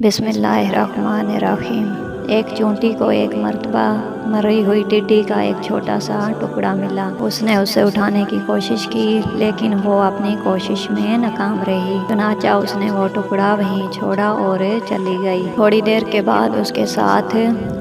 بسم اللہ الرحمن الرحیم۔ ایک چونٹی کو ایک مرتبہ مری ہوئی ٹڈی کا ایک چھوٹا سا ٹکڑا ملا۔ اس نے اسے اٹھانے کی کوشش کی لیکن وہ اپنی کوشش میں ناکام رہی۔ چنانچہ اس نے وہ ٹکڑا وہیں چھوڑا اور چلی گئی۔ تھوڑی دیر کے بعد اس کے ساتھ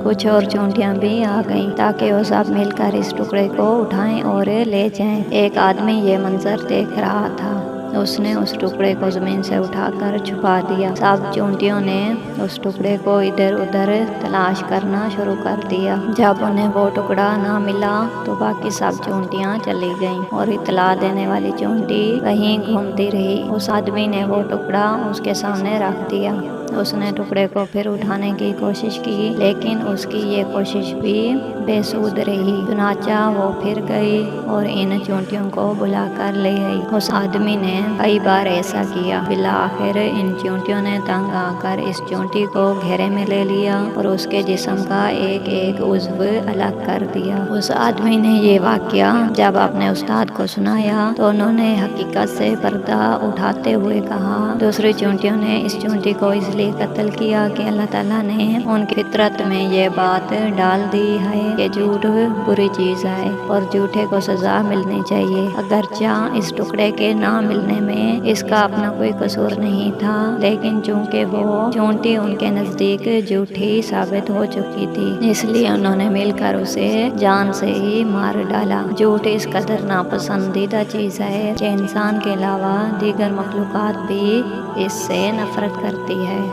کچھ اور چونٹیاں بھی آ گئیں تاکہ وہ سب مل کر اس ٹکڑے کو اٹھائیں اور لے جائیں۔ ایک آدمی یہ منظر دیکھ رہا تھا۔ اس نے اس ٹکڑے کو زمین سے اٹھا کر چھپا دیا۔ سب چونٹیوں نے اس ٹکڑے کو ادھر ادھر تلاش کرنا شروع کر دیا۔ جب انہیں وہ ٹکڑا نہ ملا تو باقی سب چونٹیاں چلی گئیں اور اطلاع دینے والی چونٹی وہیں گھومتی رہی۔ اس آدمی نے وہ ٹکڑا اس کے سامنے رکھ دیا۔ اس نے ٹکڑے کو پھر اٹھانے کی کوشش کی لیکن اس کی یہ کوشش بھی بے سود رہی۔ چنانچہ وہ پھر گئی اور ان چونٹیوں کو بلا کر لے آئی۔ اس آدمی نے کئی بار ایسا کیا۔ بالآخر ان چونٹیوں نے تنگ آ کر اس چونٹی کو گھیرے میں لے لیا اور اس کے جسم کا ایک ایک عضو الگ کر دیا۔ اس آدمی نے یہ واقعہ جب اپنے استاد کو سنایا تو انہوں نے حقیقت سے پردہ اٹھاتے ہوئے کہا، دوسری چونٹیوں نے اس چونٹی کو اس لیے قتل کیا کہ اللہ تعالیٰ نے ان کی فطرت میں یہ بات ڈال دی ہے کہ جھوٹ بری چیز ہے اور جھوٹے کو سزا ملنی چاہیے۔ اگرچہ اس ٹکڑے کے نہ ملنے میں اس کا اپنا کوئی قصور نہیں تھا لیکن چونکہ وہ چونٹی ان کے نزدیک جھوٹی ثابت ہو چکی تھی اس لیے انہوں نے مل کر اسے جان سے ہی مار ڈالا۔ جھوٹ اس قدر ناپسندیدہ چیز ہے کہ انسان کے علاوہ دیگر مخلوقات بھی اس سے نفرت کرتی ہے۔